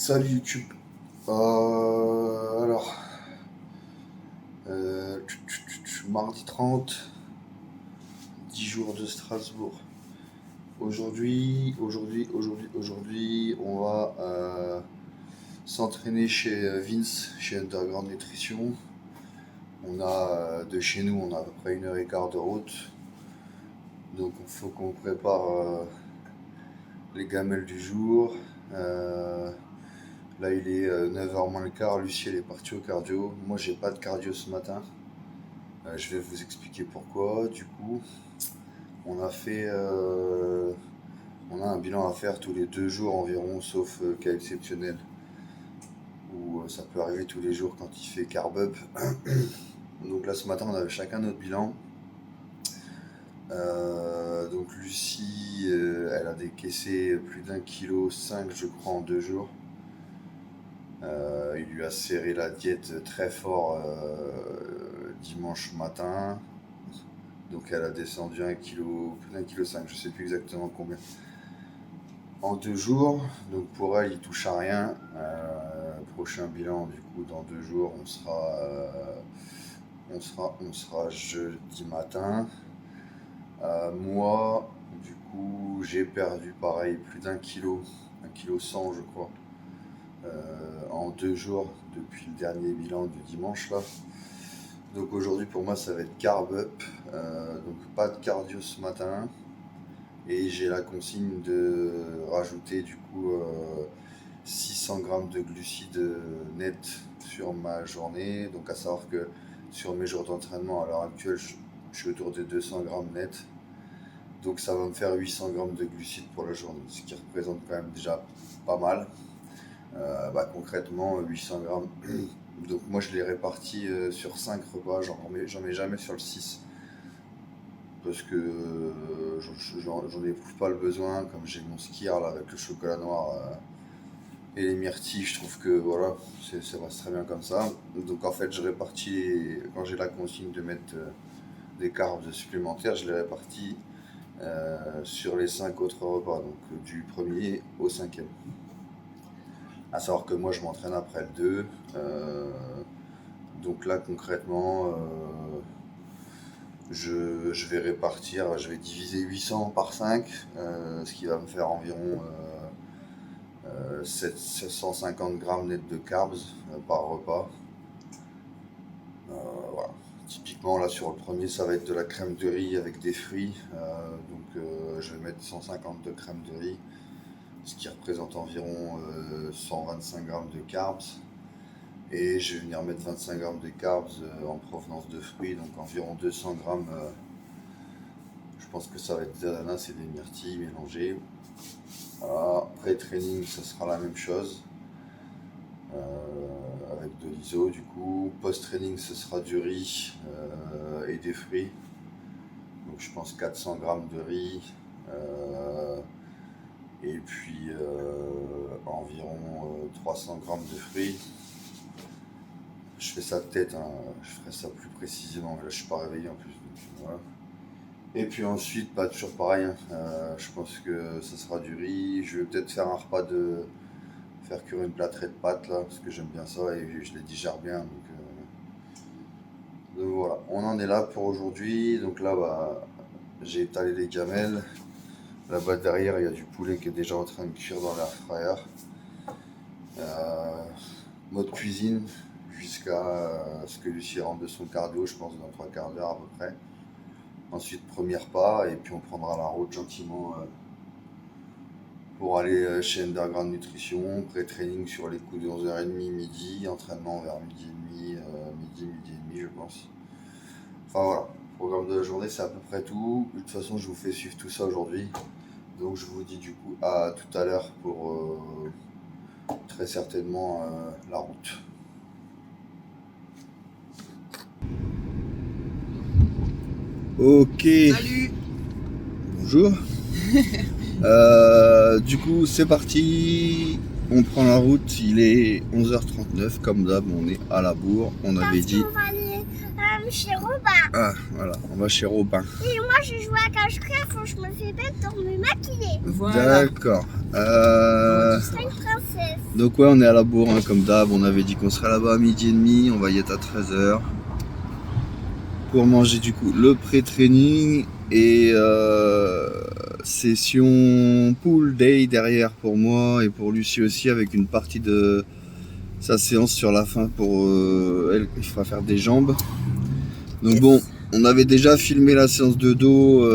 Salut YouTube. Alors, mardi 30, 10 jours de Strasbourg. Aujourd'hui, on va s'entraîner chez Vince, chez Underground Nutrition. On a de chez nous, on a à peu près 1h15 de route. Donc il faut qu'on prépare les gamelles du jour. Là il est 9h moins le quart, Lucie elle est partie au cardio. Moi j'ai pas de cardio ce matin. Je vais vous expliquer pourquoi. Du coup, on a un bilan à faire tous les 2 jours environ, sauf cas exceptionnel, où ça peut arriver tous les jours quand il fait carb up. Donc là ce matin on avait chacun notre bilan. Donc Lucie, elle a décaissé plus d'1,5 kg je crois en 2 jours. Il lui a serré la diète très fort dimanche matin. Donc elle a descendu plus d'1,5 kg, je sais plus exactement combien. En 2 jours, donc pour elle il touche à rien. Prochain bilan du coup dans 2 jours, on sera jeudi matin. Moi du coup j'ai perdu pareil plus d'1 kg, 1,1 kg je crois, en 2 jours depuis le dernier bilan du dimanche là. Donc aujourd'hui pour moi ça va être carb up, donc pas de cardio ce matin. Et j'ai la consigne de rajouter du coup 600 grammes de glucides net sur ma journée. Donc à savoir que sur mes jours d'entraînement à l'heure actuelle je suis autour de 200 grammes net. Donc ça va me faire 800 grammes de glucides pour la journée, ce qui représente quand même déjà pas mal. Concrètement 800 grammes. Donc moi je l'ai réparti sur 5 repas, j'en mets jamais sur le 6. Parce que j'en éprouve pas le besoin, comme j'ai mon skier là avec le chocolat noir et les myrtilles, je trouve que voilà, ça passe très bien comme ça. Donc en fait je répartis, quand j'ai la consigne de mettre des carbs supplémentaires, je les répartis sur les 5 autres repas, donc du premier au 5e. À savoir que moi je m'entraîne après le 2, donc là concrètement je vais répartir, je vais diviser 800 par 5, ce qui va me faire environ 750 grammes net de carbs par repas. Voilà. Typiquement là sur le premier ça va être de la crème de riz avec des fruits, donc je vais mettre 150 de crème de riz, ce qui représente environ 125 grammes de carbs. Et je vais venir mettre 25 grammes de carbs en provenance de fruits, donc environ 200 grammes. Je pense que ça va être des ananas et des myrtilles mélangées. Voilà. Pré-training, ça sera la même chose, avec de l'iso du coup. Post-training, ce sera du riz et des fruits. Donc je pense 400 grammes de riz. Et puis environ 300 grammes de fruits. Je fais ça de tête, hein. Je ferai ça plus précisément, mais là je suis pas réveillé en plus. Donc, voilà. Et puis ensuite, toujours pareil, hein. Je pense que ça sera du riz. Je vais peut-être faire un repas faire cuire une plâtrée de pâtes là, parce que j'aime bien ça et je les digère bien. Donc voilà, on en est là pour aujourd'hui. Donc là, j'ai étalé les gamelles. Là-bas derrière, il y a du poulet qui est déjà en train de cuire dans l'air fryer. Mode cuisine jusqu'à ce que Lucie rentre de son cardio, je pense dans 3 quarts d'heure à peu près. Ensuite premier repas et puis on prendra la route gentiment pour aller chez Underground Nutrition. Pré-training sur les coups de 11h30 midi, entraînement vers midi et demi je pense. Enfin voilà, programme de la journée c'est à peu près tout. De toute façon je vous fais suivre tout ça aujourd'hui. Donc je vous dis du coup à tout à l'heure pour très certainement la route. Ok. Salut. Bonjour. Du coup c'est parti. On prend la route, il est 11h39 comme d'hab, on est à la bourre. On avait dit. On va aller à comme chez Robin. Ah, voilà, on va chez Robin. Et moi, je joue à cache-cache, faut que je me fais bête pour me maquiller. Voilà. D'accord. Je suis une princesse. Donc ouais, on est à la bourre, hein, comme d'hab. On avait dit qu'on serait là-bas à 12h30. On va y être à 13h. Pour manger du coup le pré-training. Et session pool day derrière pour moi et pour Lucie aussi, avec une partie de sa séance sur la fin pour elle, il faudra faire des jambes. Donc bon, on avait déjà filmé la séance de dos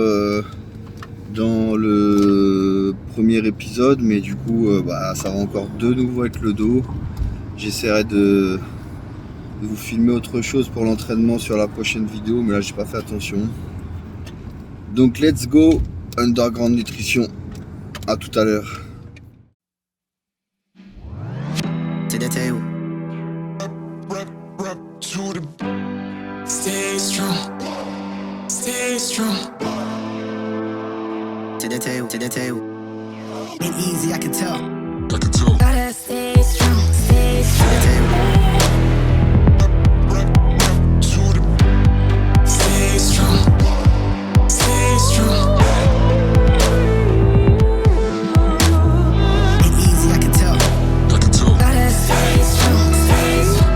dans le premier épisode, mais du coup ça va encore de nouveau avec le dos. J'essaierai de vous filmer autre chose pour l'entraînement sur la prochaine vidéo, mais là j'ai pas fait attention. Donc let's go Underground Nutrition, à tout à l'heure. Stay strong, stay strong. To the table. Ain't easy, I can tell. Gotta stay strong, stay strong. Stay strong, stay strong. Ain't easy, I can tell. Gotta stay strong, stay strong.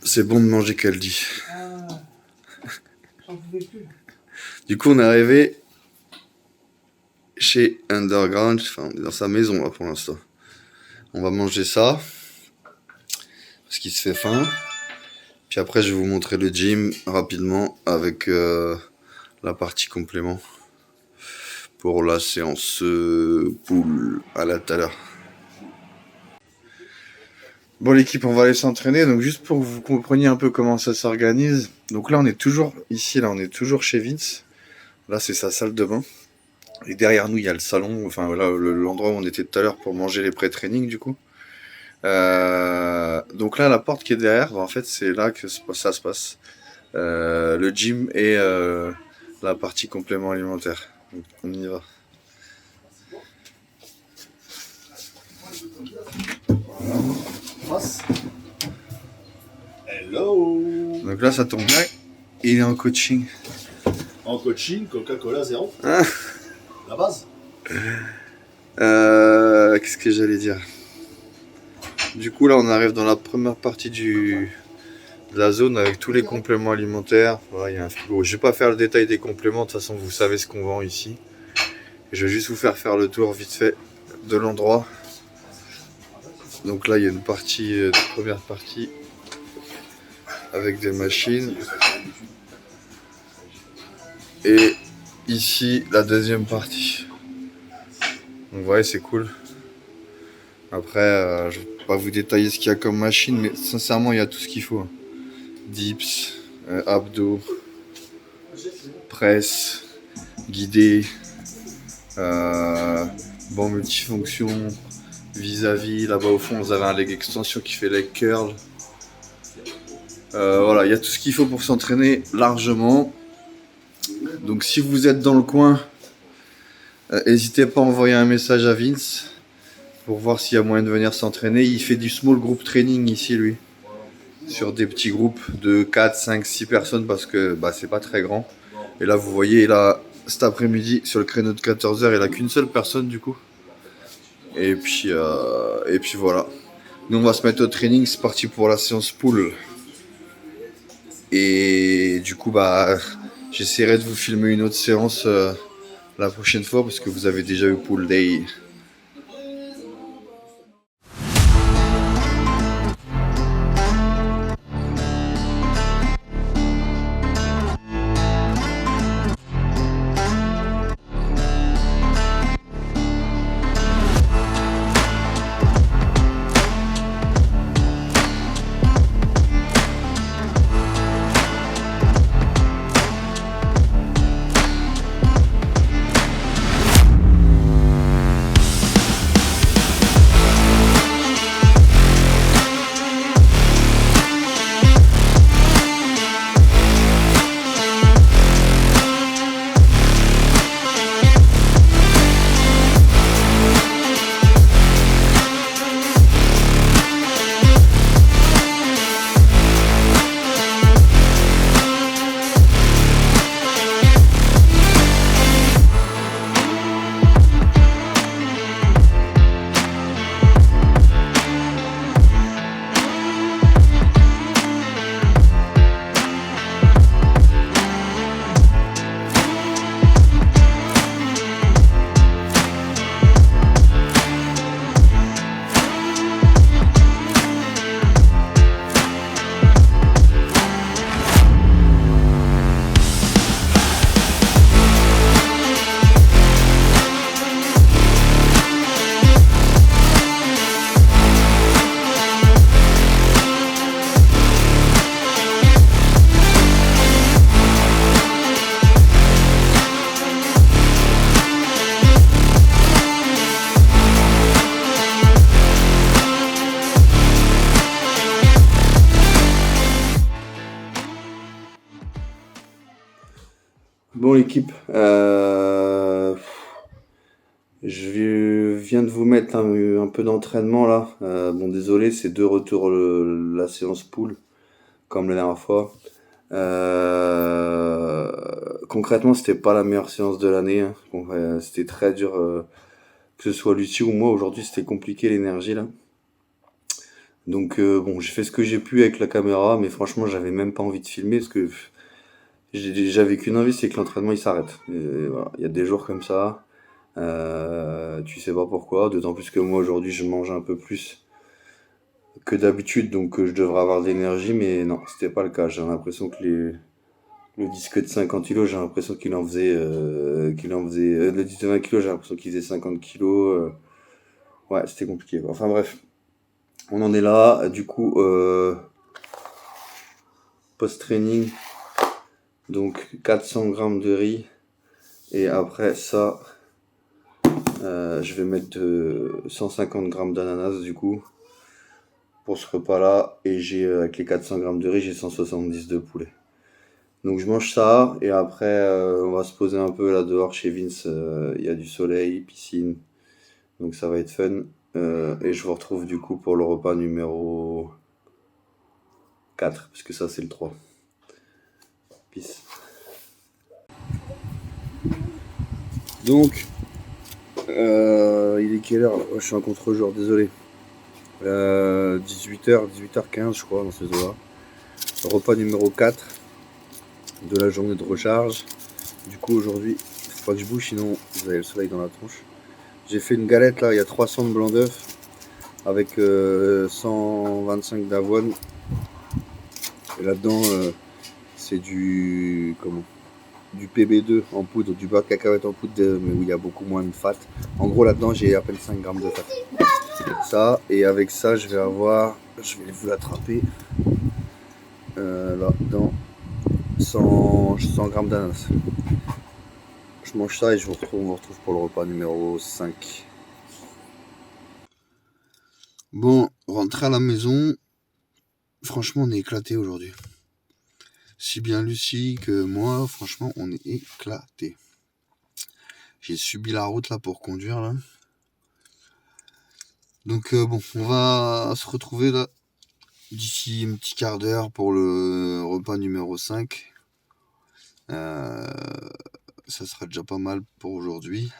C'est bon de manger qu'elle dit. Ah, j'en pouvais plus. Du coup on est arrivé chez Underground, enfin on est dans sa maison là pour l'instant. On va manger ça, parce qu'il se fait faim. Puis après je vais vous montrer le gym rapidement avec la partie complément pour la séance pool à tout à l'heure. Bon l'équipe, on va aller s'entraîner, donc juste pour que vous compreniez un peu comment ça s'organise. Donc là on est toujours ici, là on est toujours chez Vince. Là c'est sa salle de bain. Et derrière nous il y a le salon, enfin voilà l'endroit où on était tout à l'heure pour manger les pré-trainings du coup. Donc là la porte qui est derrière, en fait c'est là que ça se passe. Le gym et la partie complément alimentaire. Donc on y va. Hello. Donc là ça tombe bien, il est en coaching. En coaching, Coca-Cola 0. Ah. La base. Qu'est-ce que j'allais dire? Du coup là on arrive dans la première partie de la zone avec tous les compléments alimentaires. Voilà, il y a un frigo. Je vais pas faire le détail des compléments, de toute façon vous savez ce qu'on vend ici. Je vais juste vous faire le tour vite fait de l'endroit. Donc là il y a une partie, première partie avec des machines. Et ici la deuxième partie. Donc ouais c'est cool. Après je vais pas vous détailler ce qu'il y a comme machine, mais sincèrement il y a tout ce qu'il faut. Dips, abdos, presse, guidé, banc multifonction, vis-à-vis. Là-bas au fond vous avez un leg extension qui fait leg curl. Voilà, il y a tout ce qu'il faut pour s'entraîner largement. Donc si vous êtes dans le coin, n'hésitez pas à envoyer un message à Vince pour voir s'il y a moyen de venir s'entraîner. Il fait du small group training ici lui, sur des petits groupes de 4, 5, 6 personnes parce que c'est pas très grand. Et là vous voyez, là cet après-midi sur le créneau de 14h il n'a qu'une seule personne du coup. Et puis voilà. Nous on va se mettre au training, c'est parti pour la séance pool. Et du coup j'essaierai de vous filmer une autre séance la prochaine fois parce que vous avez déjà eu pool day. Bon l'équipe, je viens de vous mettre un peu d'entraînement là. Bon désolé, c'est de retour la séance pool, comme la dernière fois. Concrètement, c'était pas la meilleure séance de l'année, hein. C'était très dur, que ce soit Lucie ou moi. Aujourd'hui, c'était compliqué l'énergie là. Donc bon, j'ai fait ce que j'ai pu avec la caméra, mais franchement, j'avais même pas envie de filmer parce que j'avais qu'une envie, c'est que l'entraînement il s'arrête. Et voilà, il y a des jours comme ça, tu sais pas pourquoi, d'autant plus que moi aujourd'hui je mange un peu plus que d'habitude, donc je devrais avoir de l'énergie, mais non, c'était pas le cas. J'ai l'impression que le disque de 50 kilos, j'ai l'impression le disque de 20 kilos, j'ai l'impression qu'il faisait 50 kilos. Ouais, c'était compliqué, quoi. Enfin bref, on en est là. Du coup, post-training, donc 400 grammes de riz. Et après ça, je vais mettre 150 grammes d'ananas du coup pour ce repas-là. Et avec les 400 grammes de riz, j'ai 170 de poulet. Donc je mange ça et après on va se poser un peu là dehors chez Vince. Il y a du soleil, piscine, donc ça va être fun. Et je vous retrouve du coup pour le repas numéro 4, parce que ça c'est le 3. Peace. Donc, il est quelle heure là? Je suis en contre-jour, désolé. 18h, 18h15 je crois dans ces eaux-là. Repas numéro 4 de la journée de recharge. Du coup aujourd'hui, il faut pas que je bouge sinon vous avez le soleil dans la tronche. J'ai fait une galette là, il y a 300 de blanc d'œuf avec 125 d'avoine. Et là-dedans c'est du PB2 en poudre, du beurre de cacahuète en poudre, mais où il y a beaucoup moins de fat. En gros là-dedans j'ai à peine 5 grammes de fat. Ça, et avec ça je vais vous l'attraper là-dedans 100 grammes d'ananas. Je mange ça et on vous retrouve pour le repas numéro 5. Bon, rentré à la maison, franchement on est éclaté aujourd'hui. Si bien Lucie que moi, franchement on est éclaté. J'ai subi la route là pour conduire là. Donc bon, on va se retrouver là d'ici un petit quart d'heure pour le repas numéro 5. Ça sera déjà pas mal pour aujourd'hui.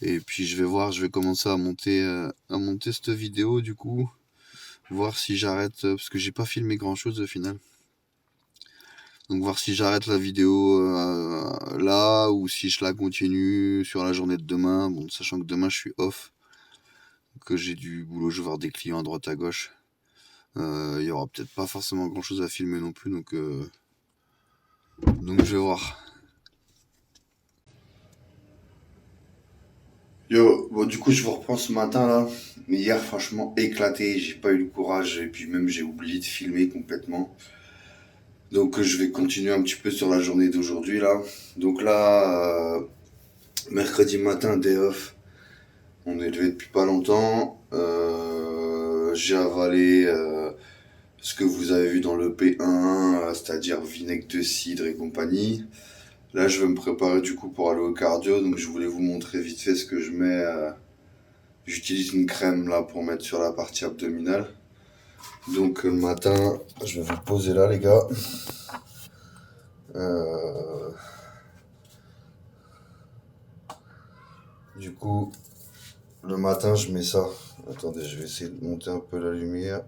Et puis je vais commencer à monter cette vidéo du coup. Voir si j'arrête, parce que j'ai pas filmé grand chose au final. Donc voir si j'arrête la vidéo là ou si je la continue sur la journée de demain. Bon, sachant que demain je suis off. Que j'ai du boulot, je vais voir des clients à droite à gauche. Il y aura peut-être pas forcément grand chose à filmer non plus, donc je vais voir. Yo, bon du coup je vous reprends ce matin là. Mais hier franchement éclaté, j'ai pas eu le courage et puis même j'ai oublié de filmer complètement. Donc je vais continuer un petit peu sur la journée d'aujourd'hui là. Donc là, mercredi matin, day off. On est levé depuis pas longtemps. J'ai avalé ce que vous avez vu dans le P1, c'est-à-dire vinaigre de cidre et compagnie. Là, je vais me préparer du coup pour aller au cardio. Donc, je voulais vous montrer vite fait ce que je mets. J'utilise une crème là pour mettre sur la partie abdominale. Donc, le matin, je vais vous poser là, les gars. Du coup, le matin, je mets ça. Attendez, je vais essayer de monter un peu la lumière.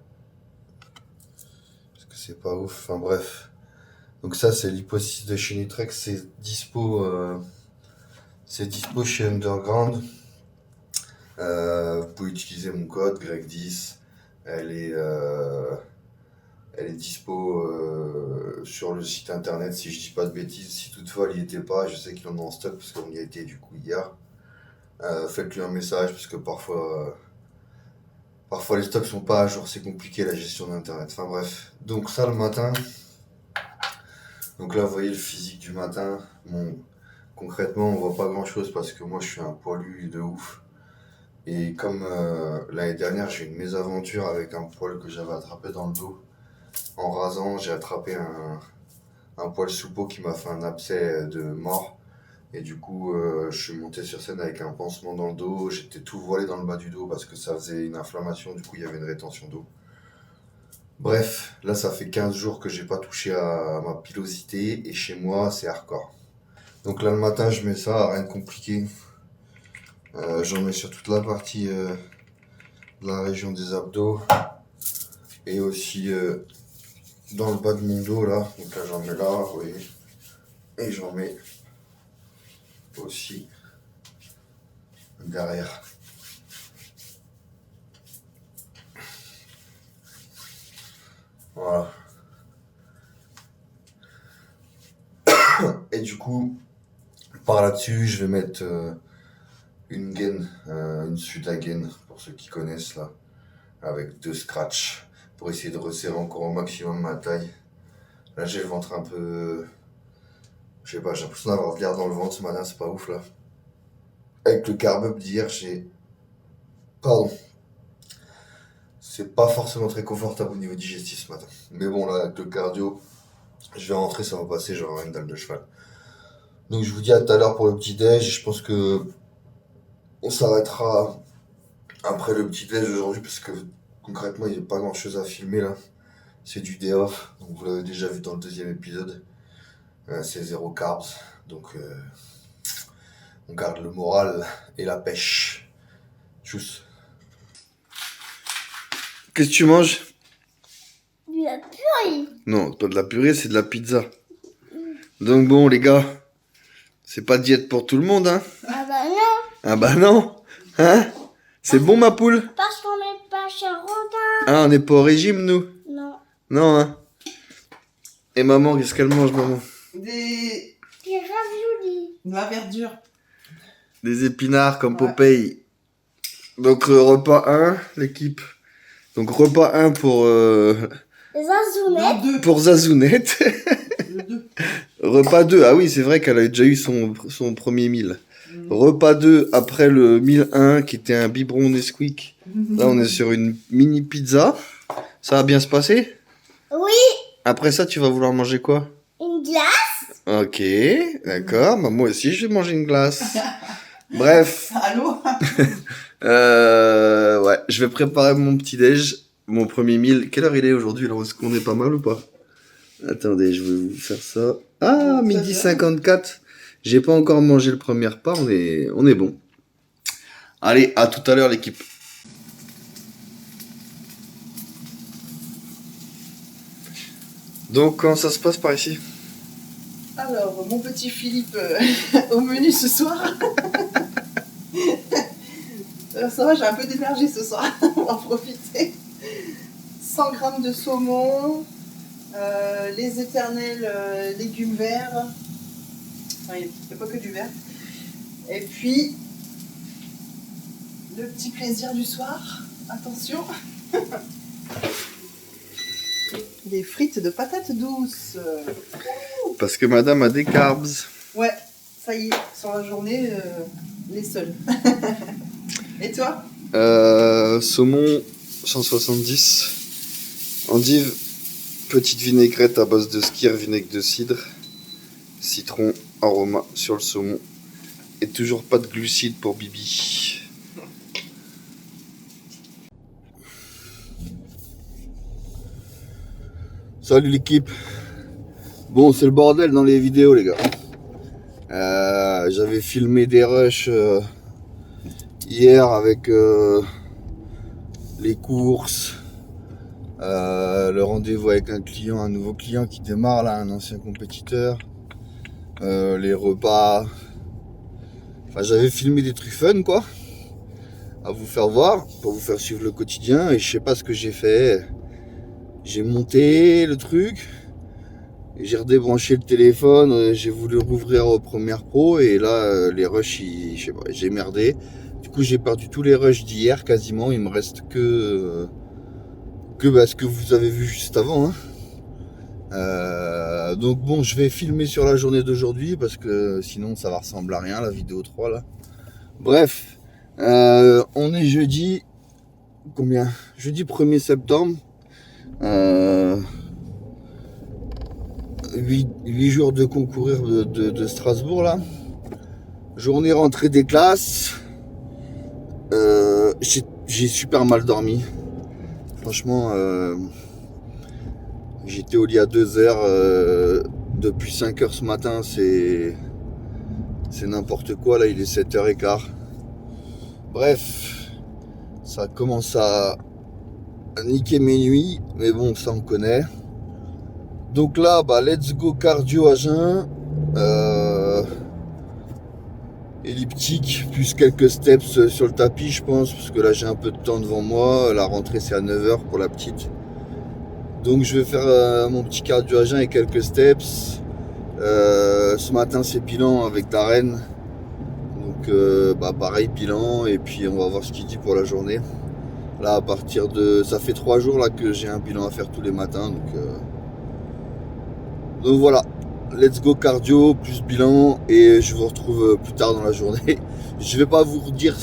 Parce que c'est pas ouf. Enfin, bref. Donc ça, c'est l'Hypo6 de chez Nutrex. C'est dispo chez Underground. Vous pouvez utiliser mon code Greg10. Elle est dispo sur le site internet, si je dis pas de bêtises. Si toutefois elle n'y était pas, je sais qu'ils en ont en stock parce qu'on y a été du coup hier. Faites-lui un message parce que parfois les stocks sont pas à jour, c'est compliqué la gestion d'internet. Enfin bref, donc ça le matin. Donc là vous voyez le physique du matin. Bon, concrètement on voit pas grand chose parce que moi je suis un poilu de ouf. Et comme l'année dernière j'ai eu une mésaventure avec un poil que j'avais attrapé dans le dos. En rasant, j'ai attrapé un poil sous peau qui m'a fait un abcès de mort. Et du coup, je suis monté sur scène avec un pansement dans le dos. J'étais tout voilé dans le bas du dos parce que ça faisait une inflammation. Du coup, il y avait une rétention d'eau. Bref, là, ça fait 15 jours que j'ai pas touché à ma pilosité. Et chez moi, c'est hardcore. Donc là, le matin, je mets ça, rien de compliqué. J'en mets sur toute la partie de la région des abdos. Et aussi dans le bas de mon dos, là. Donc là, j'en mets là, vous voyez. Et j'en mets aussi derrière. Voilà. Et du coup, par là-dessus, je vais mettre une gaine, une Suda gaine, pour ceux qui connaissent là, avec 2 scratchs, pour essayer de resserrer encore au maximum ma taille. Là, j'ai le ventre un peu... Je sais pas, j'ai l'impression d'avoir de l'air dans le ventre ce matin, c'est pas ouf là. Avec le carb-up d'hier, j'ai... Pardon. C'est pas forcément très confortable au niveau digestif ce matin. Mais bon, là, avec le cardio, je vais rentrer, ça va passer, j'aurai une dalle de cheval. Donc je vous dis à tout à l'heure pour le petit-déj. Je pense que on s'arrêtera après le petit-déj aujourd'hui parce que concrètement, il n'y a pas grand-chose à filmer là. C'est du day off, donc vous l'avez déjà vu dans le 2e épisode. C'est 0 carbs, donc on garde le moral et la pêche. Tchuss. Qu'est-ce que tu manges? De la purée. Non, pas de la purée, c'est de la pizza. Donc bon les gars, c'est pas diète pour tout le monde, hein? Ah bah non, Ah bah non, hein? C'est bon ma poule? parce qu'on n'est pas chez Rodin. Ah, on n'est pas au régime nous? Non. Non, hein? Et maman, qu'est-ce qu'elle mange maman? Des... Des raviolis. De la verdure. Des épinards comme Ouais. Popeye. Donc repas 1, l'équipe. Donc repas 1 pour, Des azounettes. Le 2. pour Zazounette. Le 2. Repas 2, ah oui c'est vrai qu'elle a déjà eu son premier meal. Repas 2 après le meal 1 qui était un biberon Nesquik. Là on est sur une mini pizza. Ça va bien se passer? Oui, Après ça tu vas vouloir manger quoi? une glace. Ok, d'accord. Bah, moi aussi je vais manger une glace. Bref. Allô? Ouais, je vais préparer mon petit déj, mon premier meal. Quelle heure il est aujourd'hui là? Est-ce qu'on est pas mal ou pas? Attendez, je vais vous faire ça. Ah, midi 54. J'ai pas encore mangé le premier repas, on est bon. Allez, à tout à l'heure l'équipe. Donc, comment ça se passe par ici? Alors, mon petit Philippe au menu ce soir. Ça va, j'ai un peu d'énergie ce soir. On va en profiter. 100 grammes de saumon, les éternels légumes verts. Enfin, il n'y a pas que du vert. Et puis, le petit plaisir du soir. Attention. Les frites de patates douces. Parce que madame a des carbs. Ouais, ça y est, sur la journée, les seuls. Et toi? Saumon 170. Endive, petite vinaigrette à base de skyr, vinaigre de cidre, citron, aroma sur le saumon. Et toujours pas de glucides pour Bibi. Salut l'équipe. Bon, c'est le bordel dans les vidéos les gars. J'avais filmé des rushs hier avec les courses, le rendez-vous avec un client, un nouveau client qui démarre là, un ancien compétiteur, les repas. Enfin, j'avais filmé des trucs fun quoi, à vous faire voir, pour vous faire suivre le quotidien. Et je sais pas ce que j'ai fait. J'ai monté le truc, j'ai redébranché le téléphone, j'ai voulu rouvrir au Premiere Pro et là les rushs, je sais pas, j'ai merdé. Du coup j'ai perdu tous les rushs d'hier quasiment, il me reste que ce que vous avez vu juste avant. Hein. Donc bon, je vais filmer sur la journée d'aujourd'hui parce que sinon ça va ressembler à rien la vidéo 3 là. Bref, on est jeudi, combien? Jeudi 1er septembre. 8 jours de concourir de Strasbourg là. Journée rentrée des classes. J'ai super mal dormi. Franchement, j'étais au lit à 2h. Depuis 5h ce matin, c'est n'importe quoi. Là, il est 7h15. Bref, ça commence à niquer mes nuits. Mais bon, ça on connaît. Donc là, let's go cardio à jeun. Elliptique, plus quelques steps sur le tapis, je pense, parce que là j'ai un peu de temps devant moi. La rentrée c'est à 9h pour la petite. Donc je vais faire mon petit cardio à jeun et quelques steps. Ce matin c'est bilan avec Darren. Donc pareil, bilan, et puis on va voir ce qu'il dit pour la journée. Là à partir de... Ça fait 3 jours là que j'ai un bilan à faire tous les matins. Donc voilà. Let's go cardio plus bilan, et je vous retrouve plus tard dans la journée. Je vais pas vous dire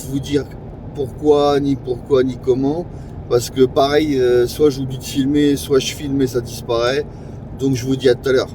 pourquoi ni comment, parce que pareil, soit j'oublie de filmer, soit je filme et ça disparaît. Donc je vous dis à tout à l'heure.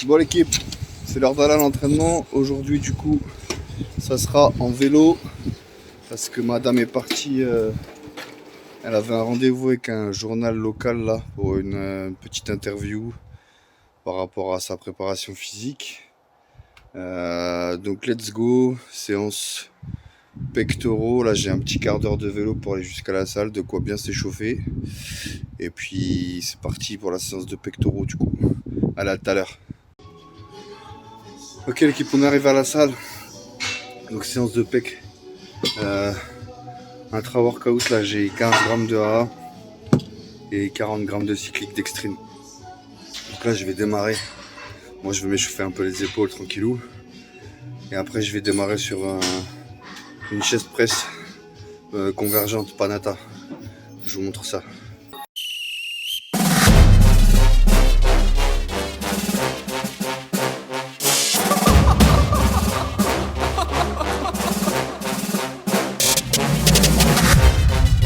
Bon l'équipe, c'est l'heure d'aller à l'entraînement. Aujourd'hui du coup, ça sera en vélo parce que madame est partie. Elle avait un rendez-vous avec un journal local là pour une petite interview par rapport à sa préparation physique. Donc let's go, séance pectoraux. Là j'ai un petit quart d'heure de vélo pour aller jusqu'à la salle, de quoi bien s'échauffer. Et puis c'est parti pour la séance de pectoraux du coup. Allez, à tout à l'heure. Ok l'équipe, on arrive à la salle. Donc séance de pec. Intra-workout, là j'ai 15 grammes de AA et 40 grammes de cyclique dextrine. Donc là je vais démarrer. Moi je vais m'échauffer un peu les épaules tranquillou. Et après je vais démarrer sur une chaise presse convergente Panata. Je vous montre ça.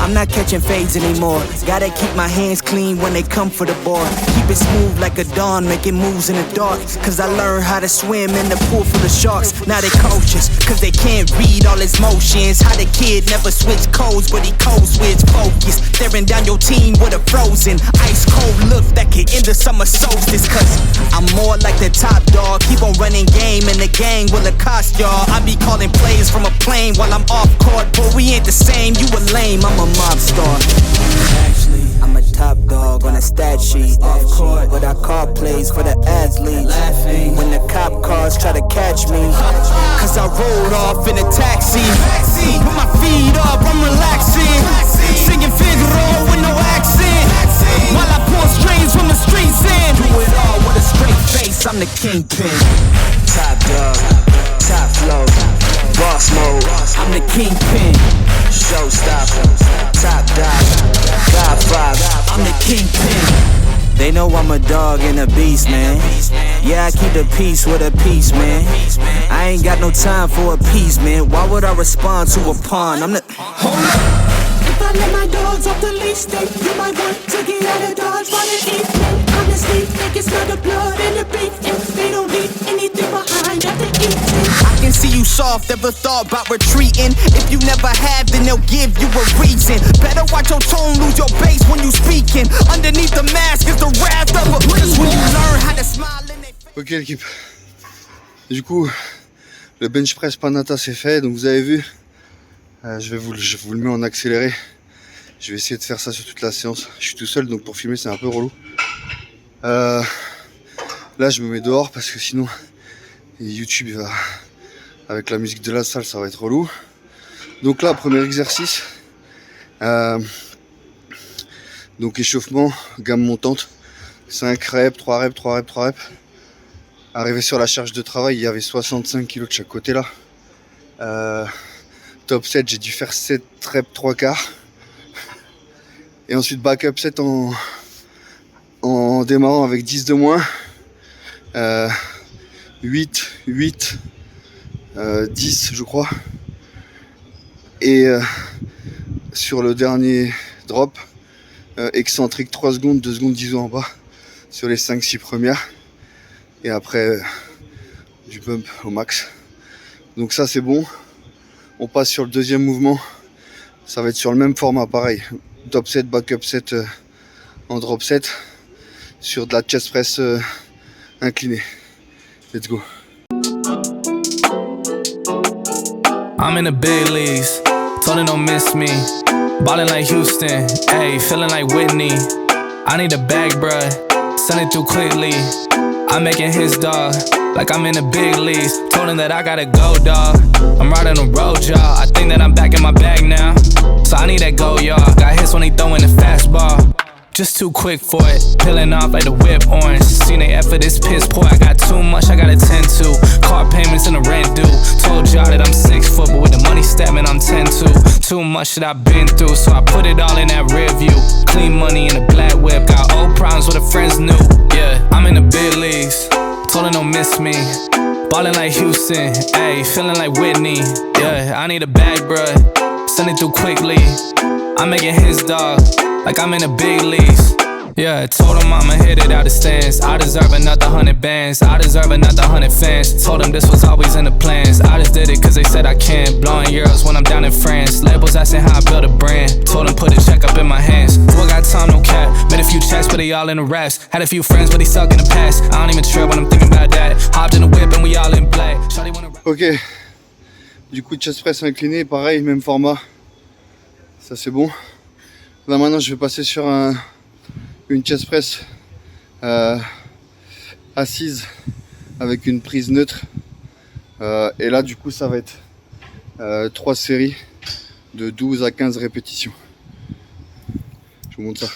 I'm not catching fades anymore. Gotta keep my hands clean when they come for the ball. Keep it smooth like a dawn, making moves in the dark. Cause I learned how to swim in the pool full of sharks. Now they coaches, cause they can't read all his motions. How the kid never switch codes, but he codes with focus. Staring down your team with a frozen, ice cold look that could end the summer solstice. Cause I'm more like the top dog. Keep on running game and the gang will accost y'all. I be calling plays from a plane while I'm off court. But we ain't the same, you a lame, I'm a mob star. Actually, I'm a top dog on a stat sheet. Off court, but I call plays for the athletes. Laughing when the cop cars try to catch me. Cause I rolled off in a taxi. With my feet up, I'm relaxing. Singing Figaro with no accent. While I pour strings from the streets in. Do it all with a straight face, I'm the kingpin. Top dog, top flow, boss mode, I'm the kingpin. Showstopper, top dog, Godfather, I'm the kingpin. They know I'm a dog and a beast, man. Yeah, I keep the peace with a peace, man. I ain't got no time for a peace, man. Why would I respond to a pawn? I'm the... Hold up! If I let my dogs off the leash, then you might want to get out of Dodge while they eat me. Honestly, they can smell the blood and the beef, and they don't leave anything behind after eating. I can see you soft, never thought about retreating. If you never have, then they'll give you a reason. Better watch your tone, lose your bass when you speaking. Underneath the mask is the wrath of a beast. When you learn how to smile in their face. Ok l'équipe. Du coup, le bench press Panata c'est fait, donc vous avez vu. Je vous le mets en accéléré. Je vais essayer de faire ça sur toute la séance. Je suis tout seul, donc pour filmer c'est un peu relou. Là je me mets dehors parce que sinon YouTube il va, avec la musique de la salle, ça va être relou. Donc là, premier exercice. Donc échauffement, gamme montante. 5 reps, 3 reps, 3 reps, 3 reps. Arrivé sur la charge de travail, il y avait 65 kg de chaque côté là. Top 7, j'ai dû faire 7 reps 3 quarts. Et ensuite backup 7 en démarrant avec 10 de moins. 8, 10 je crois. Et sur le dernier drop, excentrique 3 secondes, 2 secondes 10 en bas sur les 5-6 premières. Et après du pump au max. Donc ça c'est bon. On passe sur le deuxième mouvement. Ça va être sur le même format, pareil. Top 7, backup 7 en drop 7. Sur de la chest press inclinée. Let's go. I'm in the big leagues, told her don't miss me. Ballin' like Houston, ayy, feeling like Whitney. I need a bag, bruh, send it through quickly. I'm making his dog, like I'm in the big leagues. Told him that I gotta go, dog. I'm riding the road, y'all. I think that I'm back in my bag now. So I need that go, y'all. Got hits when he throwing the fastball. Just too quick for it, peeling off like the whip orange. Seen they effort, this piss poor. I got too much, I gotta tend to. Car payments and the rent due. Told y'all that I'm 6 foot, but with the money stabbing, I'm 10-2. Too much that I've been through, so I put it all in that rear view. Clean money in a black whip, got old problems with the friends new. Yeah, I'm in the big leagues, told her don't miss me. Ballin' like Houston, ayy, feeling like Whitney. Yeah, I need a bag, bruh, send it through quickly. I'm making his dog, like I'm in the big leagues. Yeah, told him I'ma hit it out the stands. I deserve another 100 bands, I deserve another 100 fans. Told him this was always in the plans. I just did it cause they said I can. Blowing euros when I'm down in France. Labels asking how I build a brand. Told him put a check up in my hands. Boy got time, no cap. Made a few checks but they all in the raps. Had a few friends but they suck in the past. I don't even trip when I'm thinking about that. Hopped in the whip and we all in black. Ok, du coup chest press incliné, pareil, même format. Ça c'est bon. Là maintenant je vais passer sur une chest press assise avec une prise neutre. Et là du coup ça va être 3 séries de 12 à 15 répétitions. Je vous montre ça.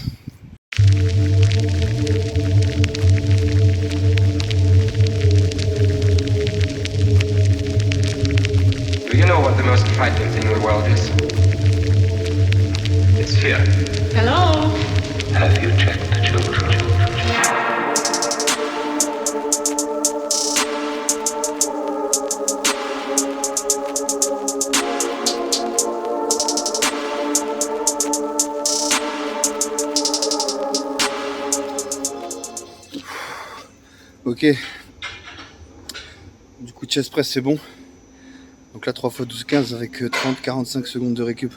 Do you know what the most frightening thing in the world is? It's fear. Hello? Have you checked the children? Ok. Du coup chest press c'est bon. Donc là 3 x 12 15 avec 30-45 secondes de récup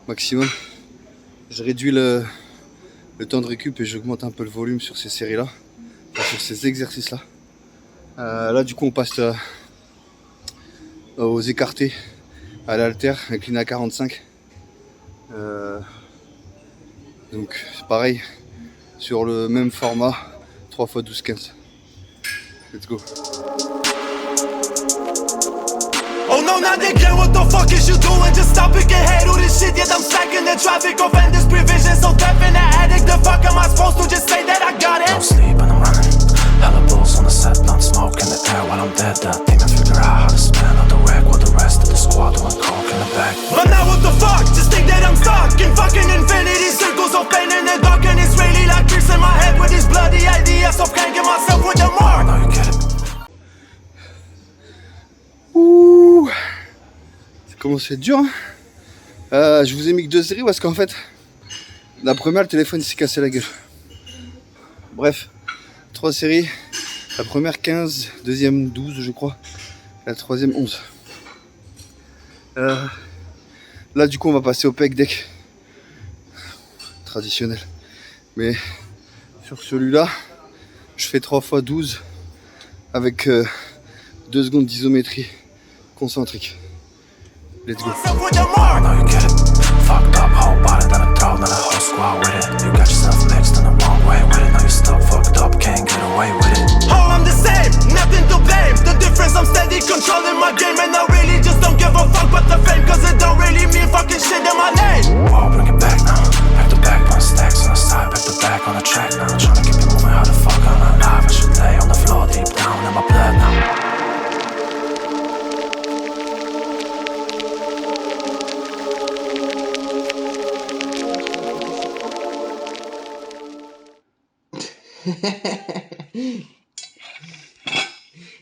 maximum. Je réduis le temps de récup et j'augmente un peu le volume sur ces séries là, enfin, sur ces exercices là. Là du coup on passe aux écartés à l'haltère, incliné à 45. Donc c'est pareil sur le même format 3 x 12 15. Let's go. Oh no, not again, what the fuck is you doing? Just stop it, get hate all this shit, yet I'm stacking the traffic. Offend this prevision, so deaf in the addict. The fuck am I supposed to just say that I got it? No sleep and I'm running. Hella bulls on the set, blunt smoke in the air while I'm dead. That thing I figure out how to spin on the wreck while the rest of the squad doing coke in the back. But now what the fuck? Just think that I'm stuck in fucking infinity circles of pain in the dark, and it's really like tricks in my head with these bloody ideas of hanging myself with the mark. I know you get it. Ouh, ça commence à être dur, hein. Je vous ai mis que 2 séries parce qu'en fait, la première, le téléphone s'est cassé la gueule. Bref, 3 séries. La première 15, deuxième 12 je crois, la troisième 11. Là du coup on va passer au pec deck traditionnel. Mais sur celui-là, je fais 3 x 12 avec 2 secondes d'isométrie concentrique. Let's go. I know you get it. Fucked up, whole body, then a throw, then a whole squad with it. You got yourself mixed in the wrong way with it. Now you stuck fucked up, can't get away with it. Oh, I'm the same, nothing to blame. The difference, I'm steady controlling my game, and I really just don't give a fuck about the fame, cause it don't really mean fucking shit in my name. Whoa, bring it back now. Back to back, put stacks on the side, back to back on the track now. Trying to keep it moving, how the fuck I'm alive. I should lay on the floor deep down in my blood now.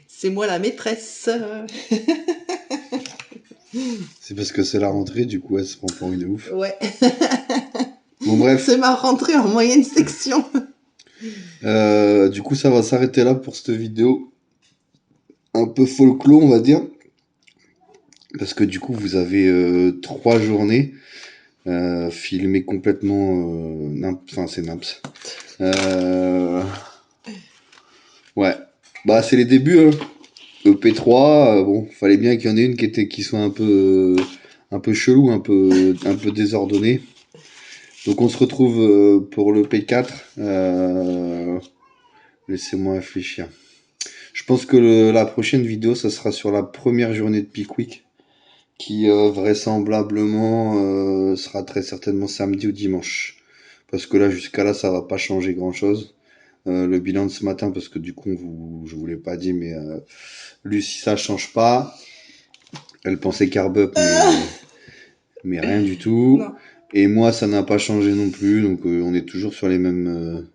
C'est moi la maîtresse. C'est parce que c'est la rentrée, du coup elle se prend pour une ouf. Ouais. Bon bref. C'est ma rentrée en moyenne section. Du coup ça va s'arrêter là pour cette vidéo. Un peu folklore on va dire. Parce que du coup vous avez 3 journées filmées complètement... Enfin c'est Naps. Ouais. Bah c'est les débuts hein. EP3, bon, fallait bien qu'il y en ait une qui soit un peu chelou, un peu désordonnée. Donc on se retrouve pour le P4. Laissez-moi réfléchir. Je pense que la prochaine vidéo, ça sera sur la première journée de Peak Week, qui vraisemblablement sera très certainement samedi ou dimanche. Parce que là, jusqu'à là, ça va pas changer grand-chose. Le bilan de ce matin, parce que du coup, je vous l'ai pas dit, mais Lucie, ça change pas. Elle pensait carb up, mais rien du tout. Non. Et moi, ça n'a pas changé non plus. Donc, on est toujours sur les mêmes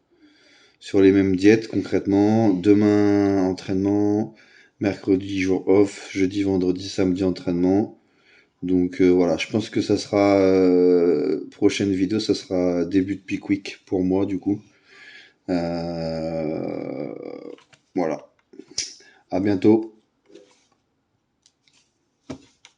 diètes, concrètement. Demain, entraînement. Mercredi, jour off. Jeudi, vendredi, samedi, entraînement. Donc, voilà. Je pense que ça sera... prochaine vidéo, ça sera début de Peak Week pour moi, du coup. Voilà. À bientôt.